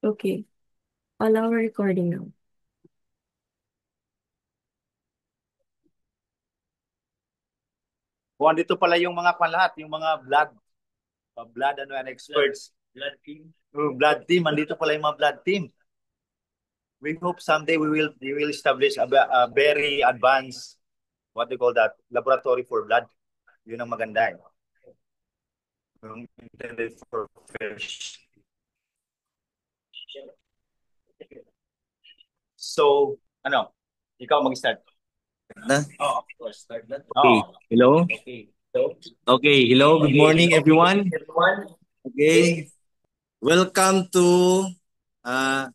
Okay. Allow recording now. Kung andito pala yung mga kwan lahat, yung mga blood ano yan, experts. Blood team. Blood team, andito pala yung mga blood team. We hope someday we will establish a very advanced, what do you call that, laboratory for blood. Yun ang maganda eh. Yung intended for fish. So, ano, ikaw mag-start. Na? Oh, of course, start that. Okay. Oh, Hello? okay. So, Okay. Hello. Good okay, morning, okay, everyone. everyone. Okay. Okay. Welcome to uh,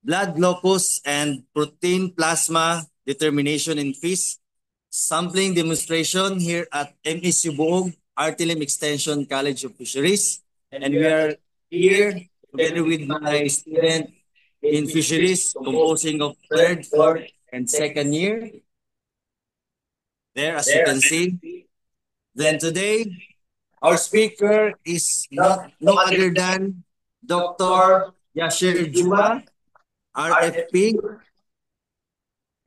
blood glucose and protein plasma determination in fish sampling demonstration here at MSU Buog, RTLM Extension College of Fisheries. And And we we are are here here together together with with my my student student in in fisheries, fisheries composed composing of third, third, fourth, fourth, and second second year. year. There, as you There, can as you can see. see. Then Then today, our our speaker speaker is not not no no other other than than Dr. Dr. Yashir Juba, Juma, RFP. RFQ,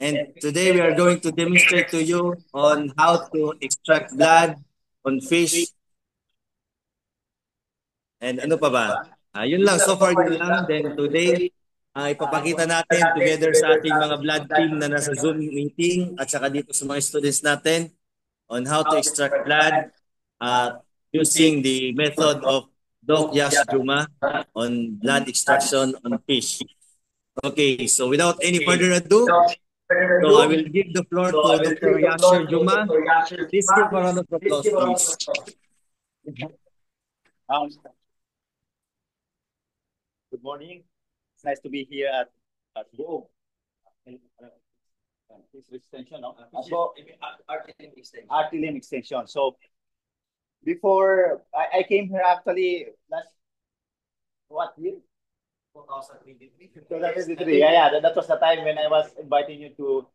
And and today we today we are are going going to to demonstrate demonstrate to to you you on on how how to to extract extract blood blood on on fish fish. And and ano pa ano ba? pa. Yun Yun lang, lang, so so far far yun yun lang. lang. Then Then today, today, ipapakita ipakita natin natin together sa together ating sa mga ating blood mga blood team na team na nasa nasa Zoom meeting at saka dito sa mga students natin on how to how to extract extract blood blood uh, using using the method of of Doc Doc Yash Yas Juma on blood blood. extraction on fish. Okay, so without any Okay, further ado, without further so I ado, will give the floor so to I will Dr. give the Yashir floor to Juma. Dr. Yashir Please give a Juma. round of Please applause, give a round of please. applause. Um, good morning. It's nice to be here at Buog. This extension, no? Ako, Artilim extension. So before I came here actually last what year? 2023. Yeah, yeah. That was the time when I was inviting you to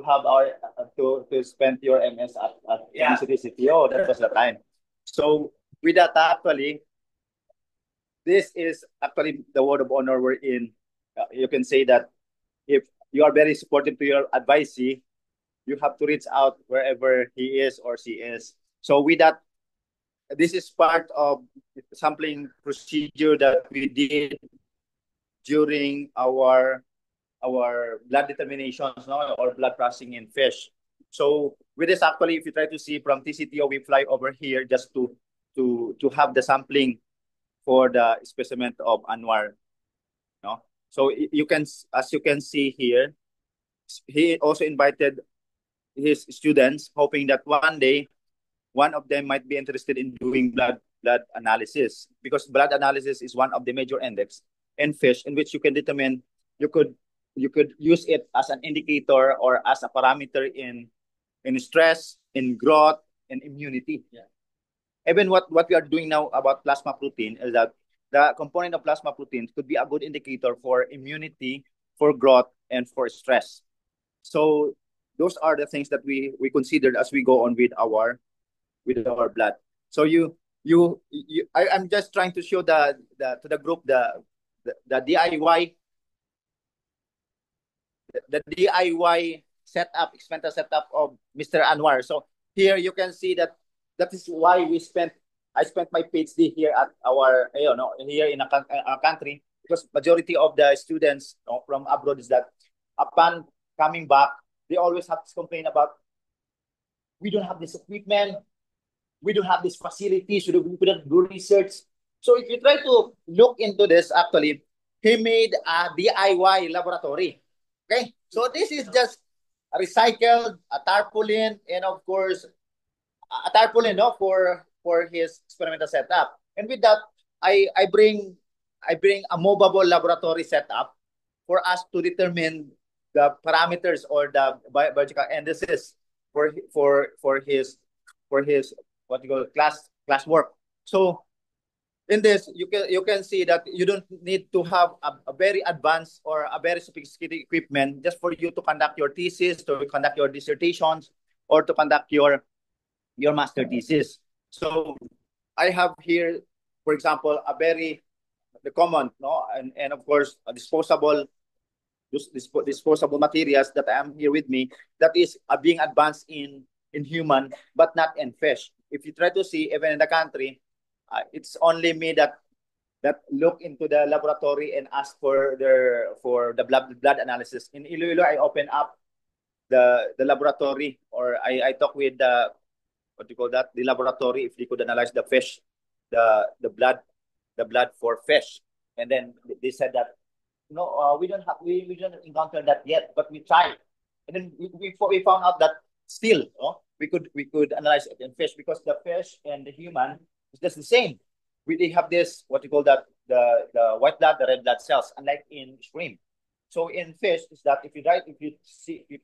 have our to spend your MS at University CTO. That was the time. So with that actually, this is actually the word of honor we're in. You can say that if you are very supportive to your advisee, you have to reach out wherever he is or she is. So with that, this is part of sampling procedure that we did during our blood determinations, no, or blood processing in fish. So with this, actually, if you try to see from TCTO, we fly over here just to have the sampling for the specimen of Anwar. No, so you can, as you can see here, he also invited his students, hoping that one day one of them might be interested in doing blood analysis, because blood analysis is one of the major index in fish in which you can determine, you could you could use it as an indicator or as a parameter in stress, in growth, in immunity. Yeah. Even what we are doing now about plasma protein is that the component of plasma protein could be a good indicator for immunity, for growth, and for stress. So those are the things that we considered as we go on with our blood. So I'm just trying to show the to the group the DIY the DIY setup, experimental setup of Mr. Anwar. So here you can see that that is why I spent my PhD here at our, here in a country, because majority of the students, from abroad is that upon coming back, they always have to complain about, we don't have this equipment, we don't have this facility, so we couldn't do research. So if you try to look into this, actually, he made a DIY laboratory. Okay, so this is just a recycled, a tarpaulin, and of course a tarpaulin, no, for his experimental setup. And with that, I bring a movable laboratory setup for us to determine the parameters or the biological indices for his what you call class work. So in this, you can see that you don't need to have a very advanced or a very sophisticated equipment just for you to conduct your thesis, to conduct your dissertations, or to conduct your master thesis. So I have here, for example, a very the common, no, and of course disposable disposable materials that I am here with me, that is being advanced in human, but not in fish. If you try to see, even in the country, it's only me that look into the laboratory and ask for the blood analysis. In Iloilo, I open up the laboratory, or I talk with the what do you call that, the laboratory, if they could analyze the fish, the blood for fish, and then they said that no, we don't encounter that yet, but we tried, and then we found out that still, we could analyze it in fish, because the fish and the human is just the same. They have this, what you call that, the white blood, the red blood cells, unlike in shrimp. So in fish is that if you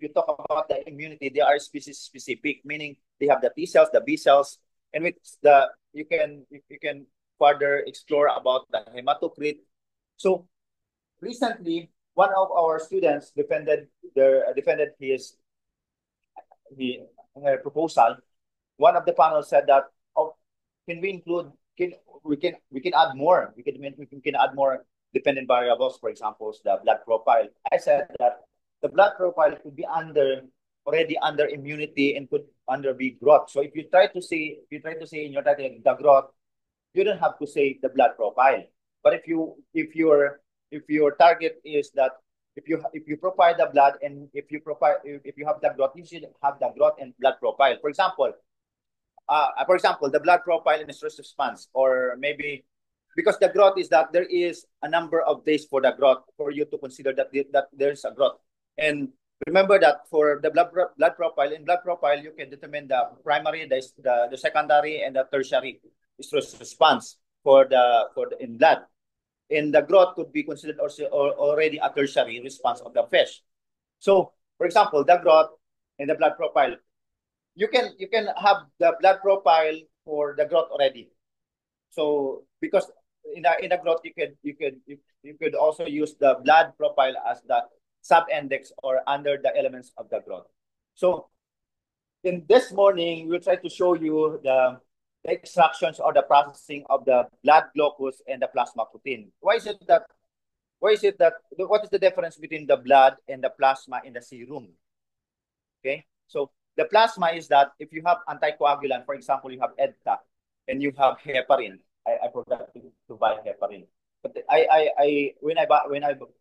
talk about the immunity, they are species specific, meaning they have the T cells, the B cells, and with the you can further explore about the hematocrit. So recently, one of our students defended his proposal. One of the panel said that, oh, can we include we can add more. We can add more dependent variables, for example, the blood profile. I said that the blood profile could be already under immunity and could under be growth. So if you try to say in your title the growth, you don't have to say the blood profile. But if your target is that if you profile the blood, and if you have the growth, you should have the growth and blood profile. For example, the blood profile and the stress response, or maybe because the growth is that there is a number of days for the growth for you to consider that there's a growth. And remember that for the blood profile, you can determine the primary, the secondary, and the tertiary stress response for the in blood. And the growth could be considered also already a tertiary response of the fish. So, for example, the growth and the blood profile, you can have the blood profile for the growth already. So because in the growth, you could also use the blood profile as the sub-index or under the elements of the growth. So in this morning, we'll try to show you the extractions or the processing of the blood glucose and the plasma protein. What is the difference between the blood and the plasma in the serum? Okay, so the plasma is that if you have anticoagulant, for example, you have EDTA and you have heparin. I forgot to buy heparin, but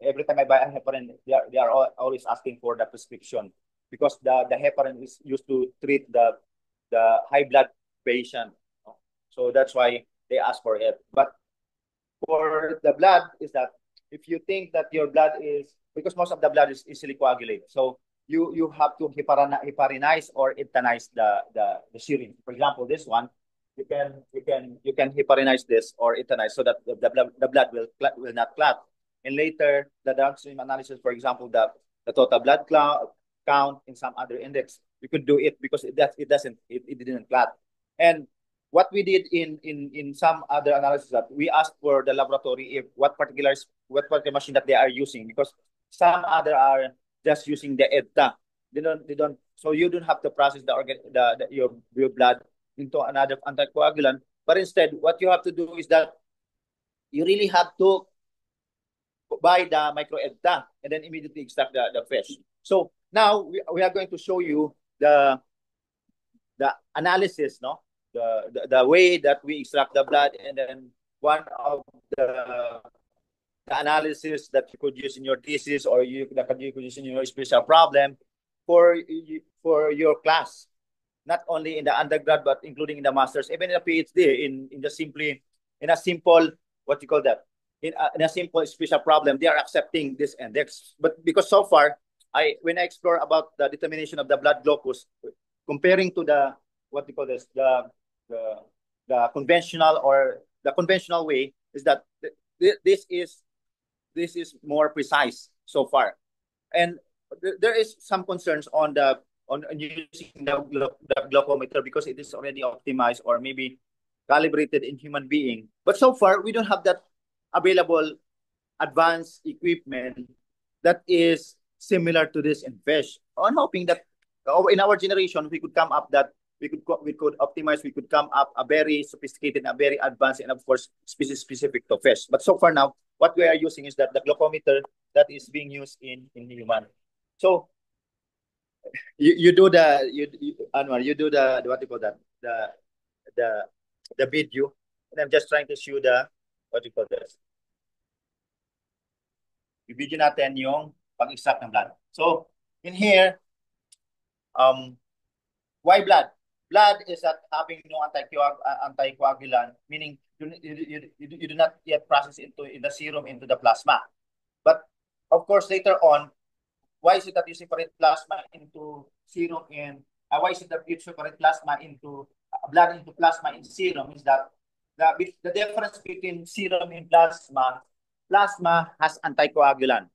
every time I buy a heparin, they are always asking for the prescription, because the heparin is used to treat the high blood patient. So that's why they ask for it. But for the blood is that if you think that your blood is, because most of the blood is easily coagulated, so you have to heparinize or ethanize the serum. For example, this one, you can heparinize this or ethanize so that the blood will not clot. And later the downstream analysis, for example, the total blood count in some other index, you could do it because it didn't clot. And what we did in some other analysis, that we asked for the laboratory if what particular machine that they are using, because some other are just using the EDTA. They don't. So you don't have to process your blood into another anticoagulant, but instead, what you have to do is that you really have to buy the micro EDTA and then immediately extract the fish. So now we are going to show you the analysis, no? The way that we extract the blood, and then one of the analysis that you could use in your thesis, or that you could use in your special problem for your class, not only in the undergrad but including in the masters, even in the PhD, in a simple, what you call that, in a simple special problem, they are accepting this index. But because so far, when I explore about the determination of the blood glucose, comparing to the, what you call this, the conventional way, is that this is more precise so far. And there is some concerns on using the glucometer, because it is already optimized or maybe calibrated in human being. But so far, we don't have that available advanced equipment that is similar to this in fish. I'm hoping that in our generation, we could come up that we could optimize, we could come up a very sophisticated, a very advanced, and of course, species specific to fish. But so far now, what we are using is that the glucometer that is being used in human. So you do the Anwar, you do the what do you call that, the the video, and I'm just trying to show the what do you call this. I-video natin yung pag-extract ng blood. So in here, why blood? Blood is that having no anticoagulant, meaning you do not yet process into in the serum into the plasma. But of course, later on, why is it that you separate plasma into serum and why is it that you separate plasma into blood into plasma in serum? Is that the difference between serum and plasma has anticoagulant,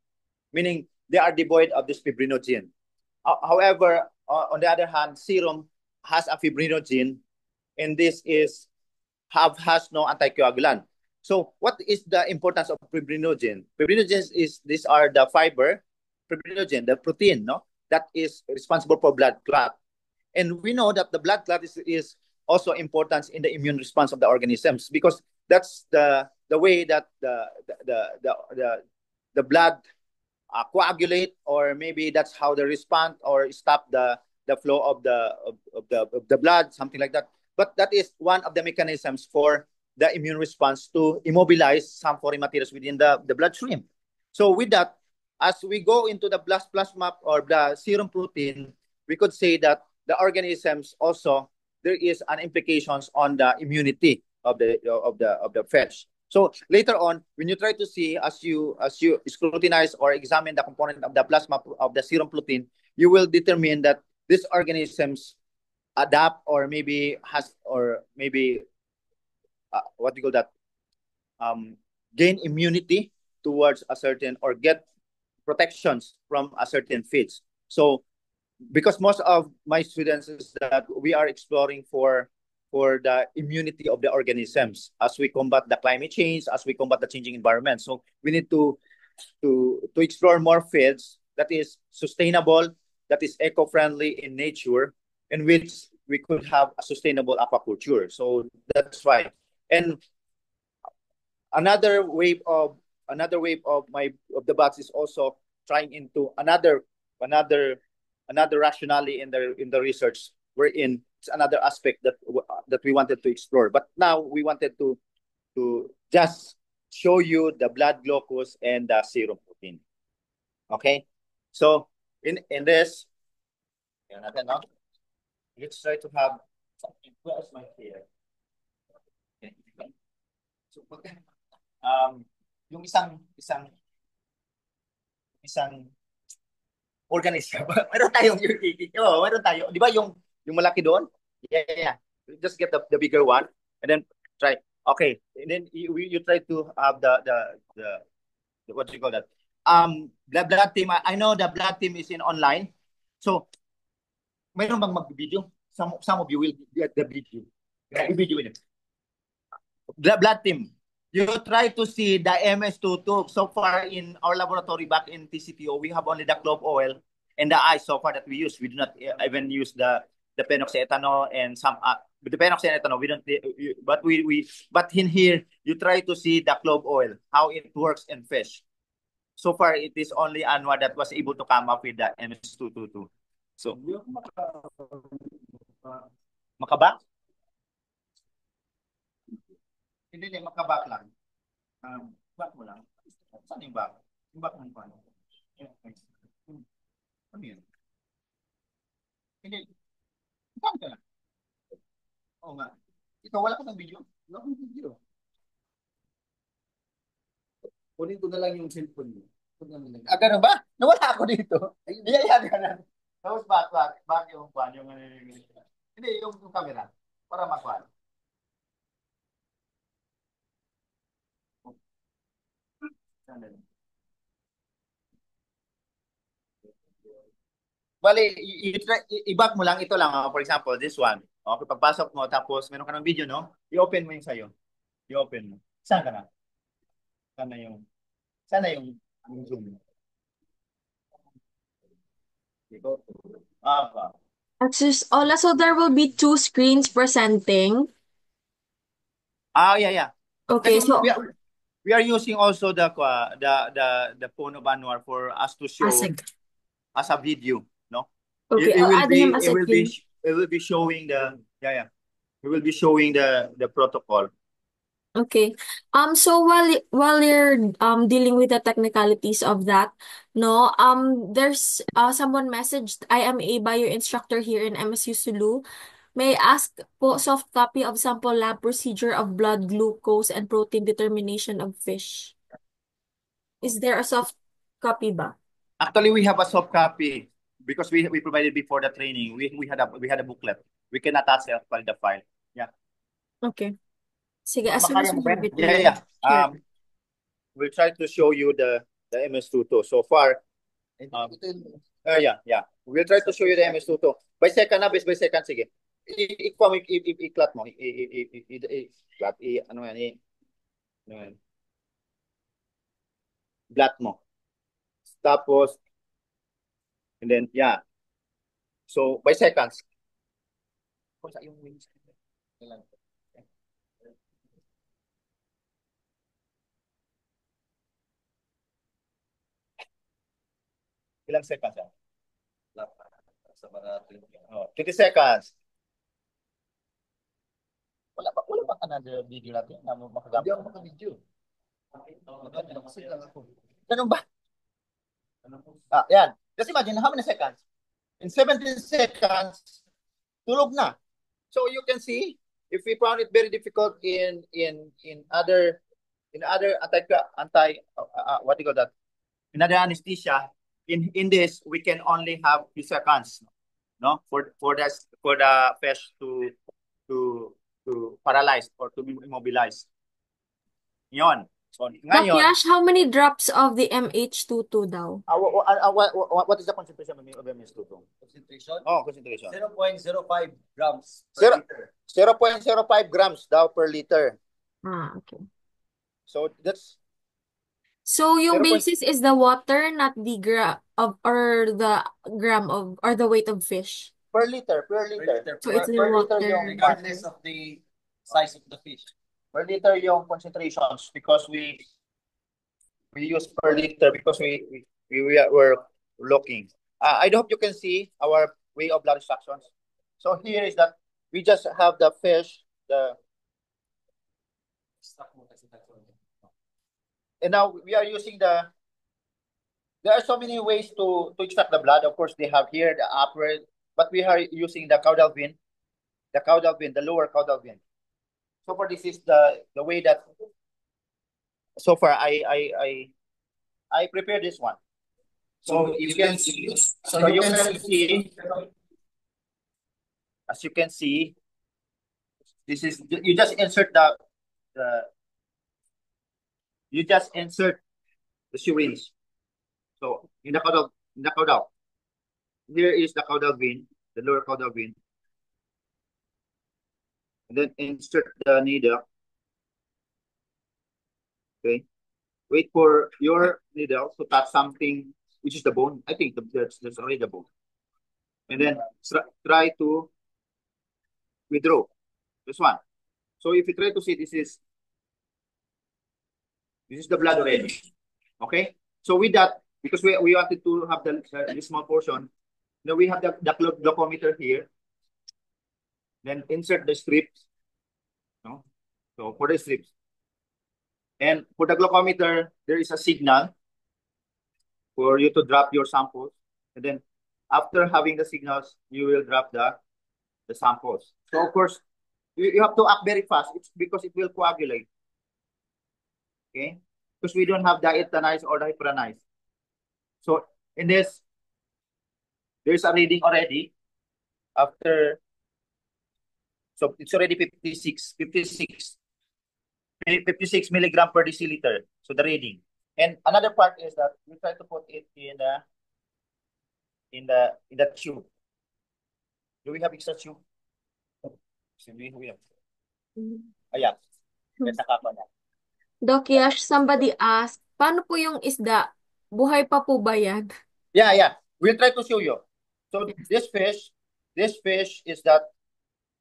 meaning they are devoid of this fibrinogen. However, on the other hand, serum has a fibrinogen, and this has no anticoagulant. So what is the importance of fibrinogen? Fibrinogen is these are the fiber, fibrinogen, the protein, no, that is responsible for blood clot. And we know that the blood clot is also important in the immune response of the organisms, because that's the way that the blood coagulate, or maybe that's how they respond or stop the flow of the blood, something like that. But that is one of the mechanisms for the immune response to immobilize some foreign materials within the bloodstream. So with that, as we go into the plasma or the serum protein, we could say that the organisms also, there is an implications on the immunity of the fish. So later on, when you try to see, as you scrutinize or examine the component of the plasma of the serum protein, you will determine that these organisms adapt, or maybe what do you call that, gain immunity towards a certain, or get protections from a certain feeds. So because most of my students is that we are exploring for the immunity of the organisms as we combat the climate change, as we combat the changing environment. So we need to explore more fields that is sustainable, that is eco-friendly in nature, in which we could have a sustainable aquaculture. So that's why. And another wave of the box is also trying into another rationale in the research. We're in another aspect that we wanted to explore. But now we wanted to just show you the blood glucose and the serum protein. Okay, so in this, let's try to have something. Where's my hair? So, yung isang organism. Meron tayong meron tayo. Di ba yung malaki doon? Yeah. Just get the bigger one and then try. Okay. And then you try to have the what do you call that? The blood team. I know the blood team is in online. So, meron bang mag-video? Some of you will get the video. I-video it. The blood team. You try to see the MS22. So far in our laboratory back in TCPO, we have only the clove oil and the ice so far that we use. We do not even use the phenoxyethanol and some the phenoxyethanol. We don't. But in here you try to see the clove oil, how it works in fish. So far it is only Anwar that was able to come up with the MS222. So makabak? Hindi, makabak lang. Back mo lang. Saan yung back? Yung back ng paano? Ano yun? Hindi. Saan ka na? Oo nga. Ikaw, wala ka ng video? Wala kang video. Kunin ko na lang yung cellphone mo. Ganun ba? Nawala ako dito. Iyaya ka na. Tapos back yung paano yung hindi, yung camera. Para makuha. Bali, i-back mo lang, ito lang. For example, this one. Okay, pagpasok mo, tapos meron ka ng video, no? I-open mo yung sa'yo. I-open mo. Saan ka na? Sana yung Zoom. Ito. Ola, so there will be two screens presenting. Yeah. Okay, Kasi so we are using also the phone of Anwar for us to show sige. as a video, no? Okay, It I'll will add him be as a queue. it will be showing the yeah. We will be showing the protocol. Okay. So while you're dealing with the technicalities of that, no, there's someone messaged, I am a bio instructor here in MSU Sulu. May I ask po soft copy of sample lab procedure of blood glucose and protein determination of fish. Is there a soft copy ba? Actually, we have a soft copy because we provided before the training. We had a booklet. We can attach the file. Yeah. Okay. Sige, as soon as Makaya mo we ba have yan? it Yeah, ready. yeah. Sure. We'll try to show you the MS-22. So far, yeah. We'll try to show you the MS-22. By second na, by second, sige. I-clat mo. Clat, ano yan, ano yan. Blat mo. Tapos, and then, yeah. So, by seconds. Kung sa yung wings. Ilang seconds yan? Oh, 20 seconds. Wala ba another video natin na makagamit? Hindi ako maka-video. Ganun ba? Yan. Just imagine how many seconds? In 17 seconds, tulog na. So you can see, if we found it very difficult in other what do you call that? In other anesthesia, in this we can only have few seconds, no, for the fish to paralyze or to be immobilized. Yon. So Doc ngayon, Yash, how many drops of the MH22 daw? what is the concentration of MS-22? Concentration? Oh, concentration. 0.05 grams per Zero- liter. 0.05 grams daw per liter. Okay. So that's So yung 0. basis is the water, not the or the gram of or the weight of fish. Per liter. So it's the Per liter water. yung Regardless of the size of the fish. per liter yung concentrations because we use per liter because we're looking. I hope you can see our way of blood extractions. So here is that we just have the fish, and now we are using there are so many ways to extract the blood. Of course, they have here the upper, but we are using the caudal vein, the lower caudal vein. So far, this is the way that so far I prepared this one. So you can see, as you can see, this is you just insert the syringe. So in the caudal, here is the caudal vein, the lower caudal vein, and then insert the needle. Okay, wait for your needle to touch something, which is the bone. I think that's already the bone, and then try to withdraw this one. So if you try to see, this is the blood already. Okay, so with that, because we wanted to have the small portion, now we have the glucometer here. Then insert the strips. No? So for the strips. And for the glucometer, there is a signal for you to drop your samples. And then after having the signals, you will drop the samples. So of course, you have to act very fast. It's because it will coagulate. Okay? Because we don't have diethanize or dipyranize. So in this, there's a reading already after. So it's already 56 milligram per deciliter. So the reading. And another part is that we try to put it in the tube. Do we have extra tube? We have. Ayan. Let's nakapa na. Doc Yash, somebody asked, paano po yung isda? Buhay pa po ba yan? Yeah. We'll try to show you. So this fish this fish is that,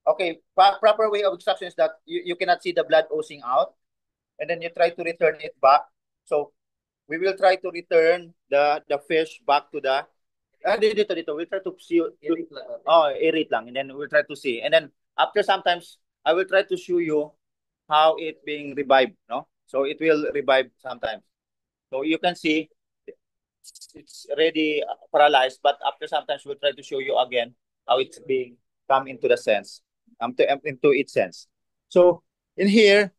okay, proper way of extraction is that you cannot see the blood oozing out, and then you try to return it back. So we will try to return the fish back to the, dito. We'll try to see, aerate lang, and then we'll try to see. And then after sometimes, I will try to show you how it being revived, no? So it will revive sometimes. So you can see it's already paralyzed, but after sometimes we'll try to show you again how it's being come into the sense, into its sense. So in here,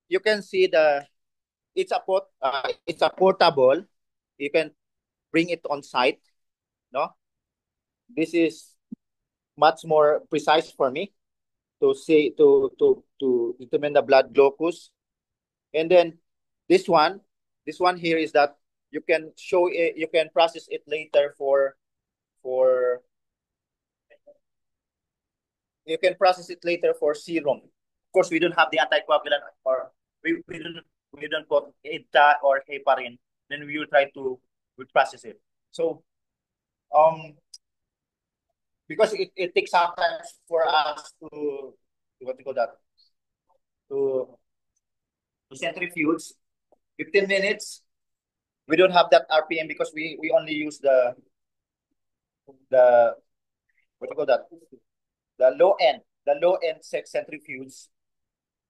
you can see it's a portable. You can bring it on site, no? This is much more precise for me to see to determine the blood glucose. And then this one, this one here is that you can show it, you can process it later for you can process it later for serum. Of course, we don't have the anticoagulant, or we don't put EDTA or heparin. Then we will try to process it. So because it takes some time for us to what do you call that, to centrifuge 15 minutes. We don't have that RPM because we only use the what do you call that, the low end centrifuge.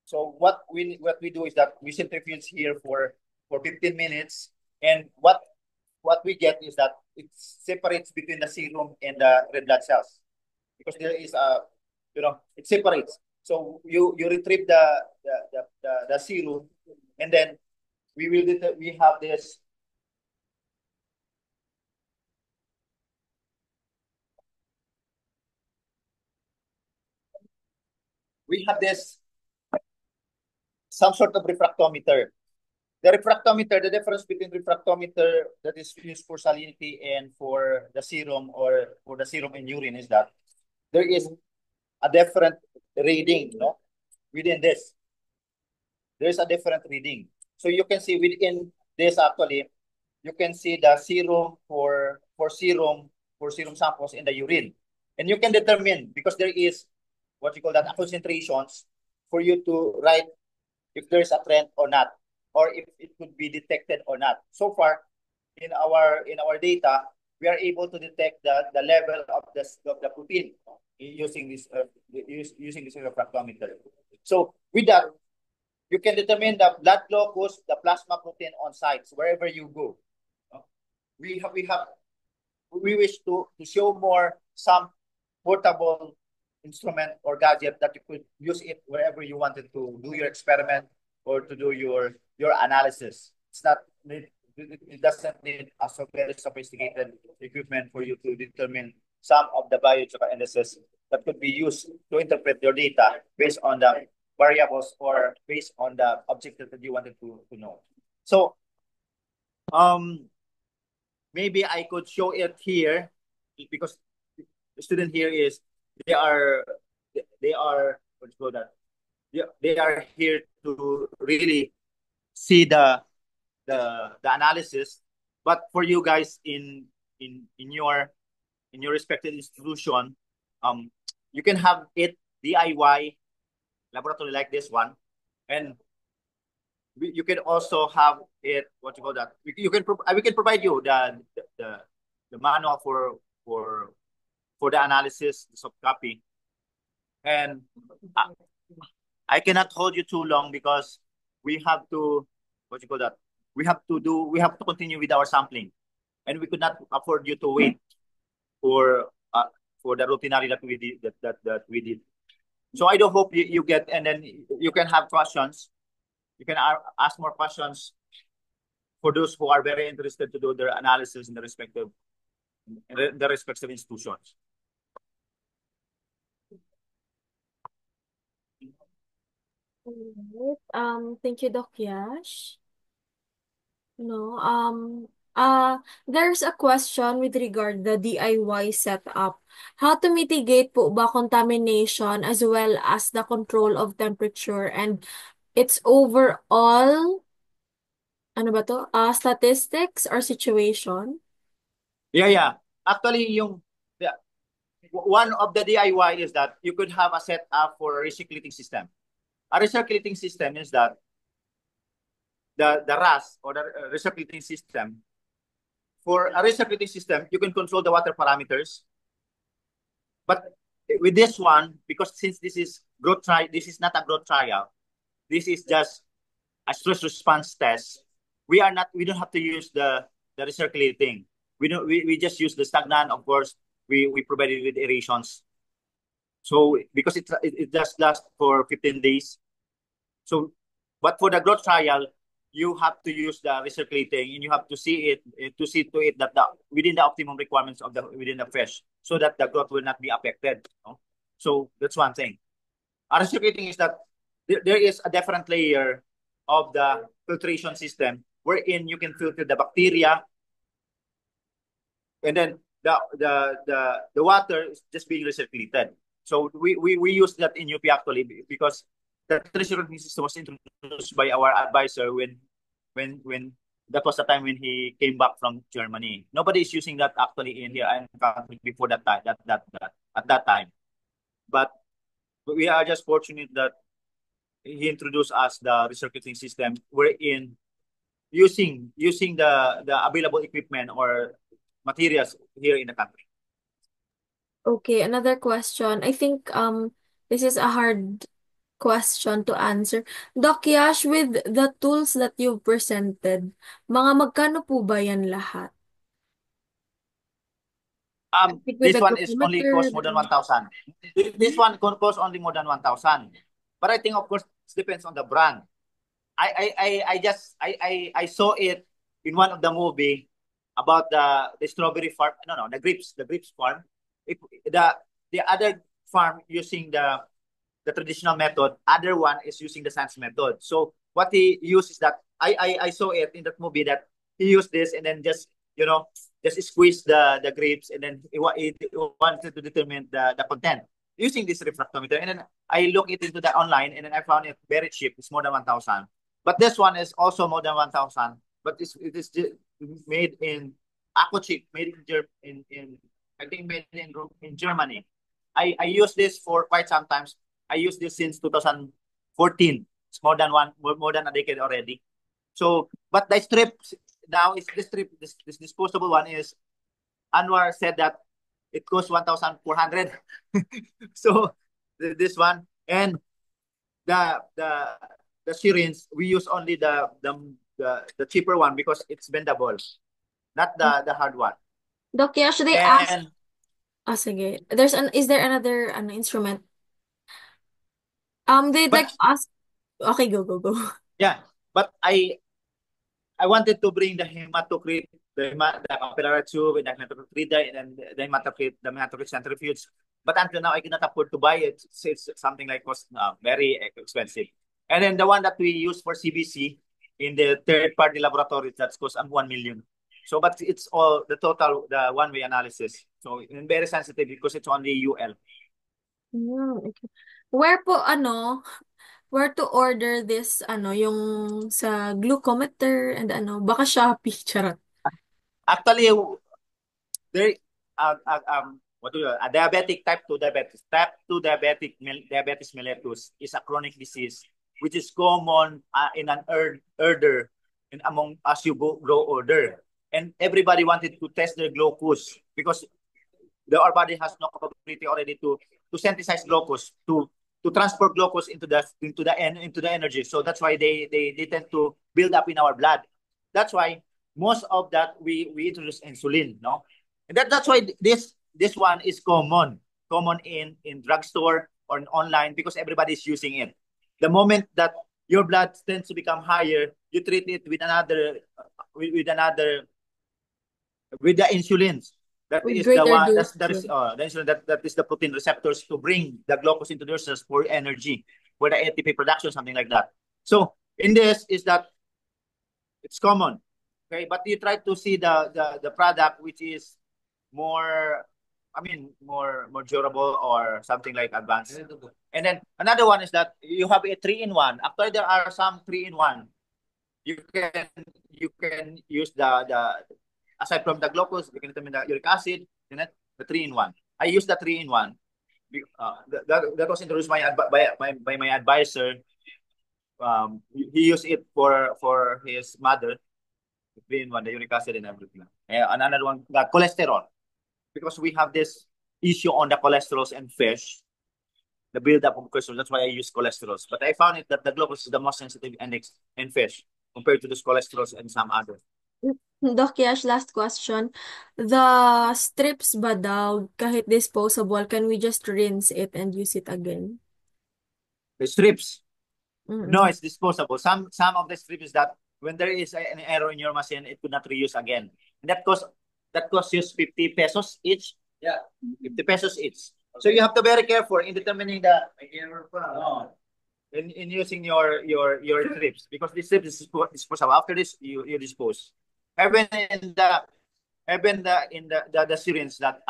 So what we do is that we centrifuge here for 15 minutes, and what we get is that it separates between the serum and the red blood cells, because there is a, it separates. So you retrieve the serum, and then we have this, some sort of refractometer. The refractometer, the difference between refractometer that is used for salinity and for the serum, or for the serum in urine, is that there is a different reading, no? Within this, there is a different reading. So you can see within this, actually, you can see the serum for serum samples in the urine. And you can determine, because there is what you call that, concentrations, for you to write if there is a trend or not, or if it could be detected or not. So far, in our data, we are able to detect the level of the protein using using this refractometer. So with that, you can determine the blood glucose, the plasma protein on sites wherever you go. We have we wish to show more some portable instrument or gadget that you could use it wherever you wanted to do your experiment or to do your analysis. It doesn't need a very sophisticated equipment for you to determine some of the biochemical indices that could be used to interpret your data based on the variables or based on the objective that you wanted to know. So maybe I could show it here, because the student here is, they are what do you call that? They are here to really see the analysis. But for you guys in your respective institution, you can have it DIY laboratory like this one, and you can also have it, what you call that, we can provide you the manual for the analysis, the soft copy. And I cannot hold you too long, because we have to, what you call that, we have to continue with our sampling, and we could not afford you to wait for the routinary that we did, that we did. So I do hope you get, and then you can have questions. You can ask more questions for those who are very interested to do their analysis in the respective institutions. Alright. Thank you, Doc Yash. No, there's a question with regard the DIY setup. How to mitigate po ba contamination as well as the control of temperature and its overall, ano ba to? Statistics or situation? Yeah. Actually, one of the DIY is that you could have a setup for a recirculating system. A recirculating system is that the RAS or the recirculating system. For a recirculating system, you can control the water parameters. But with this one, because since this is this is not a growth trial, this is just a stress response test. We don't have to use the recirculating. We just use the stagnant, of course. We provided with aerations. So because it just lasts for 15 days. So but for the growth trial, you have to use the recirculating and you have to see to it that within the optimum requirements of within the fish, so that the growth will not be affected. So that's one thing. Our recirculating is that there is a different layer of the filtration system wherein you can filter the bacteria, and then the water is just being recirculated. So we use that in UP actually because the recirculating system was introduced by our advisor when that was the time when he came back from Germany. Nobody is using that actually in here and country before that time that at that time. But we are just fortunate that he introduced us the recirculating system wherein using the available equipment or materials here in the country. Okay, another question. I think this is a hard question to answer. Doc Yash, with the tools that you've presented, mga magkano po ba yan lahat? I think with This the one is only glucometer, cost more than 1,000. This one costs only more than 1,000. But I think of course it depends on the brand. I saw it in one of the movie about the strawberry farm. No, the grapes farm. If the other farm using the traditional method, other one is using the science method. So what he used is that I saw it in that movie that he used this and then just just squeeze the grapes and then he wanted to determine the content using this refractometer. And then I look it into the online and then I found it very cheap. It's more than 1,000. But this one is also more than 1,000. But it is made in Aquachip, made in I think made in Germany. I use this for quite some times. I use this since 2014. It's more than a decade already. So, but the strip now is this disposable one is Anwar said that it costs 1,400. So this one and the syringe we use only the cheaper one because it's bendable, not the hard one. Doc Yash, they asked, And sige. Is there another instrument? They'd like but to ask, okay, go. yeah, but I wanted to bring the hematocrit, the capillary tube, and the hematocrit reader, and then the hematocrit centrifuge. But until now, I cannot afford to buy it. It's something like cost very expensive. And then the one that we use for CBC in the third-party laboratories that costs 1 million. So, but it's all the total, the one-way analysis. So, very sensitive because it's only UL. Okay. Where to order this, yung sa glucometer and baka Shopee, charot. Actually, there what do you a diabetic type 2 diabetes mellitus is a chronic disease which is common in an herder and among as you grow older, and everybody wanted to test their glucose because our body has no capability already to synthesize glucose to transport glucose into the energy. So that's why they tend to build up in our blood. That's why most of that we introduce insulin, no? And that's why this one is common in drugstore or online because everybody is using it. The moment that your blood tends to become higher, you treat it with another with the insulins. That With is the greater one dose. that is the insulin that is the protein receptors to bring the glucose into the cells for energy, for the ATP production, something like that. So in this is that it's common. Okay, but you try to see the product which is more, I mean, more durable or something like advanced. And then another one is that you have a 3-in-1. After there are some 3-in-1, you can use the aside from the glucose, you can determine the uric acid, the 3-in-1. I use the 3-in-1. That was introduced by my advisor. He used it for his mother, the 3-in-1, the uric acid and everything. Another one, the cholesterol, because we have this issue on the cholesterols and fish, the buildup of cholesterol. That's why I use cholesterols. But I found it that the glucose is the most sensitive index in fish compared to the cholesterols and some other. Doc Yash, last question. The strips ba daw, kahit disposable, can we just rinse it and use it again? The strips, no, Mm-mm. it's disposable. Some of the strips is that when there is an error in your machine, it could not reuse again. And that costs you 50 pesos each. Yeah. 50 pesos each. So you have to be very careful in determining the in using your strips, because this strip is disposable. After this, you dispose. Even in the syringe that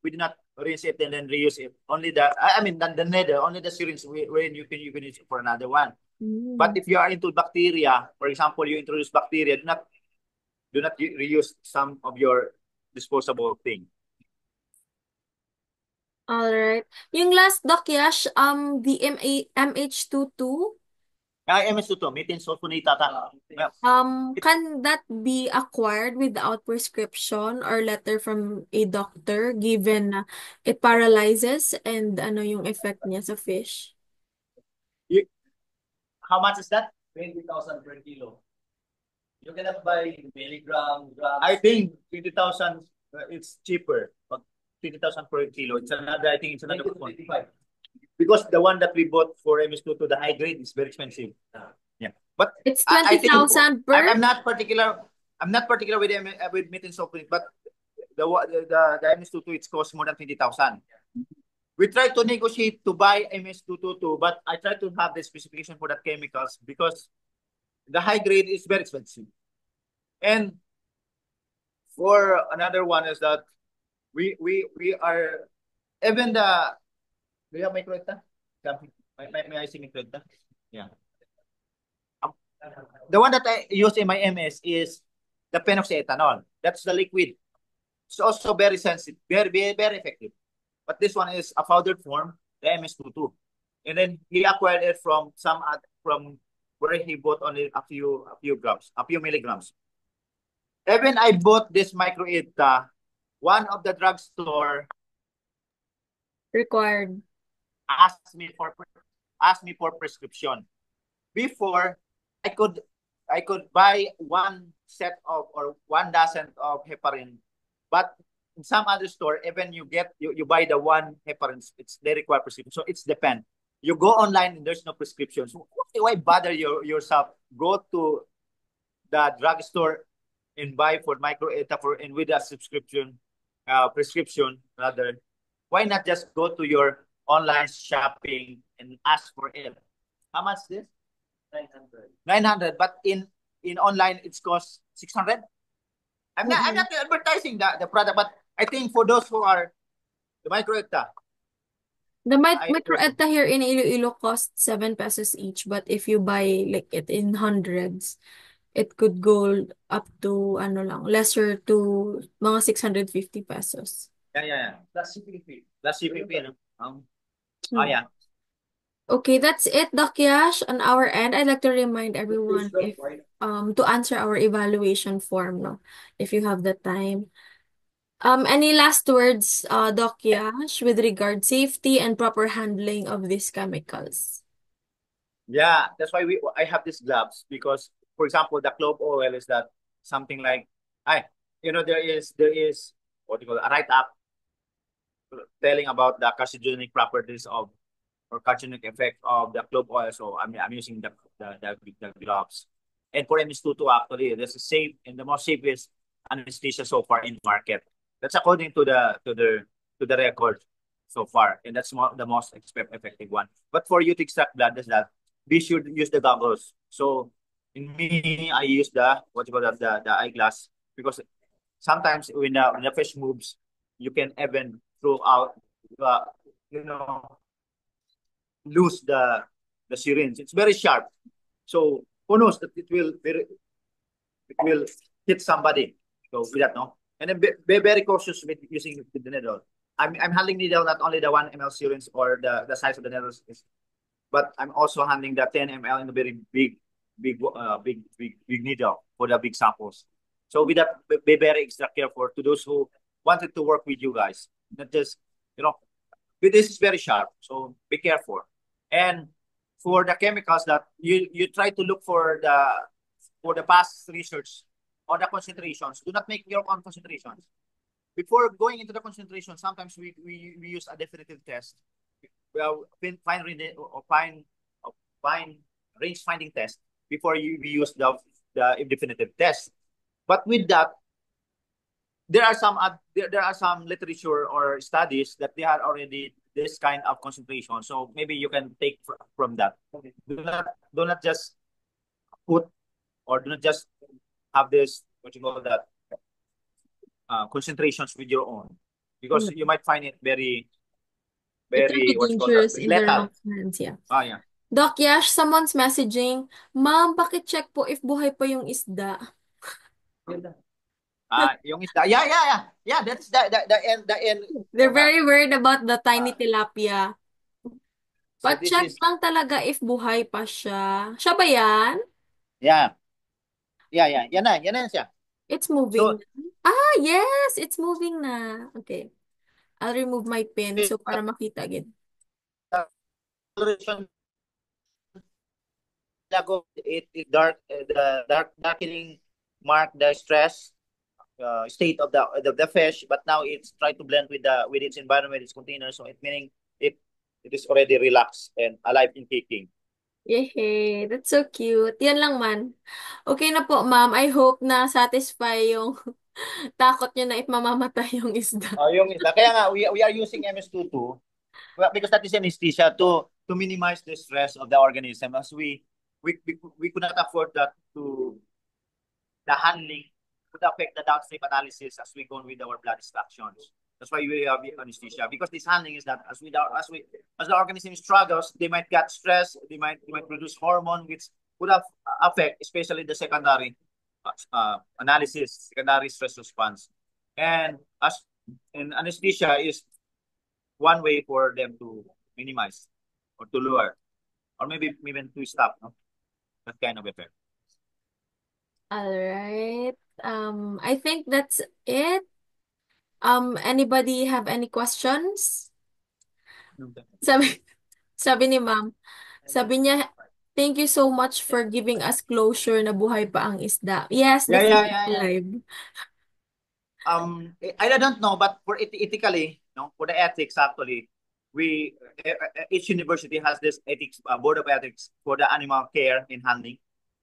we did not rinse it and then reuse it. Only the nether, only the syringe when you can use it for another one. But if you are into bacteria, for example, you introduce bacteria, do not reuse some of your disposable thing. All right. Yung last, Doc Yash, the MH22, MS2, methane sulfonate ata. Yeah. can that be acquired without prescription or letter from a doctor given na it paralyzes and ano yung effect niya sa fish? How much is that? 20,000 per kilo. You cannot buy milligram, grams. I think 20,000, it's cheaper. But 20,000 per kilo. I think it's another one. 25. Because the one that we bought for MS2 the high grade is very expensive. Yeah. But It's I think 20,000 per? I'm not particular. I'm not particular with methane sulfonate, but the MS22 it's cost more than 20,000. We try to negotiate to buy MS222, but I try to have the specification for that chemicals because the high grade is very expensive. And for another one is that we are even the do you have microhecta? May I see microhecta? Yeah. The one that I use in my MS is the phenoxyethanol. That's the liquid. It's also very sensitive, very effective. But this one is a powdered form, the MS22. And then he acquired it from where he bought only a few grams, a few milligrams. Even I bought this microhecta, one of the drugstore Required. asked me for prescription. Before I could buy one set of or 1 dozen of heparin, but in some other store, even you buy the one heparin, they require prescription. So it's depend. You go online and there's no prescription. So why bother yourself? Go to the drugstore and buy for microhecta and with a prescription rather. Why not just go to your online shopping and ask for it? How much this? 900. 900, but in online it's cost 600. I'm not advertising the product, but I think for those who are the microhecta, The I microetta here in Iloilo costs 7 pesos each, but if you buy like it in hundreds, it could go up to ano lang, lesser to mga 650 pesos. yeah. Plus CPP. Plus CPP, no? Yeah. Okay, that's it, Doc Yash. On our end, I'd like to remind everyone if to answer our evaluation form, no, if you have the time. Any last words, Doc Yash, with regard safety and proper handling of these chemicals? Yeah, that's why I have these gloves because, for example, the clove oil is that something like there is what you call a write-up telling about the carcinogenic properties of or carcinogenic effect of the clove oil. So I'm using the gloves. And for MS22 actually, this is safe and the most safest anesthesia so far in market. That's according to the record so far, and that's the most effective one. But for you to extract blood, is that we should use the goggles. So in me, I use the the eyeglass because sometimes when the fish moves, you can even throw out uh, you know lose the syringe. It's very sharp, so who knows that it will hit somebody. So with that, no, and then be very cautious with using the needle. I'm handling not only the 1 ml syringe or the size of the needles, but I'm also handling the 10 ml in a very big needle for the big samples. So we have to be very extra careful to those who wanted to work with you guys, not just, this is very sharp, so be careful. And for the chemicals that you try to look for the past research on the concentrations, do not make your own concentrations. Before going into the concentration, sometimes we use a definitive test. Well, fine range finding test before we use the definitive test. But with that, there are some literature or studies that they are already this kind of concentration. So maybe you can take from that. Do not just put, or do not just have this, what you call that, concentrations with your own, because you might find it very, It can be what you call that, dangerous in the lethal. wrong hands, yeah. Yeah. Doc Yash, someone's messaging, Ma'am, check po if buhay pa yung isda. Yung isda. Yeah, that's the end. They're very worried about the tiny tilapia. So this Pa-check is, lang talaga if buhay pa siya. Siya ba yan? yeah. Yan na siya. It's So, moving. Yes, it's moving na. Okay. I'll remove my pin so para makita agad. coloration it darkening mark the stress state of the fish, but now it's trying to blend with its environment, its container, so it meaning it is already relaxed and alive in kicking. Yehey, that's so cute. Yan lang man. Okay na po, ma'am. I hope na satisfy yung takot nyo na mamamatay yung isda. Yung isda. Kaya nga, we are using MS-22 because that is anesthesia to minimize the stress of the organism, as we could not afford that to the handling would affect the downstream analysis as we go on with our blood extractions. That's why we have anesthesia, because this handling is that as the organism struggles, they might get stress, they might produce hormone which would have affect especially the secondary analysis, secondary stress response. And as in anesthesia is one way for them to minimize or to lower, or maybe even to stop, no? That kind of effect. All right. I think that's it. Anybody have any questions? Sabi, sabi ni ma'am, sabi niya, thank you so much for giving us closure na buhay pa ang isda. Yes, the fish is Yeah. alive. I don't know, but for ethically, no, for the ethics, actually, we each university has this ethics board of ethics for the animal care in handling.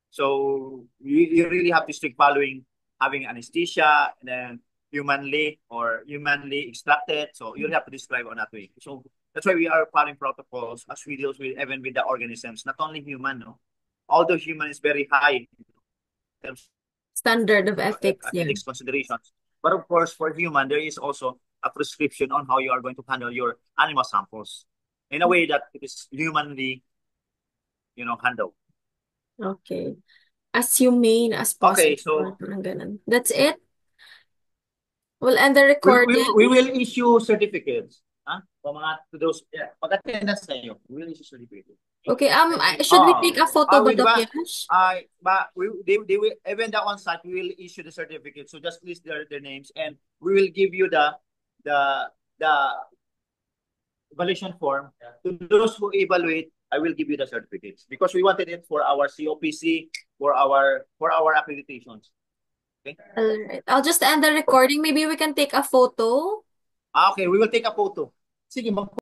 So you really have to stick following having anesthesia and then humanly extracted. So you have to describe on that way. So that's why we are following protocols as we deal with even with the organisms, not only human, no. Although human is very high in terms Standard of ethics, yeah. ethics considerations. But of course, for human, there is also a prescription on how you are going to handle your animal samples in a way that it is humanly, handled. Okay. As humane as Okay, possible. so Parang ganun. That's it. We'll end the we recording. will issue certificates. To those, pag-attendance sa inyo, we will issue certificates. Okay, should we take a photo ba, Diba? Doc Yash? But they will, even the on-site, we will issue the certificate. So just list their names, and we will give you the evaluation form. To those who evaluate, I will give you the certificates because we wanted it for our COPC, for our accreditations. Okay. All right. I'll just end the recording. Maybe we can take a photo. Okay, we will take a photo. Sige,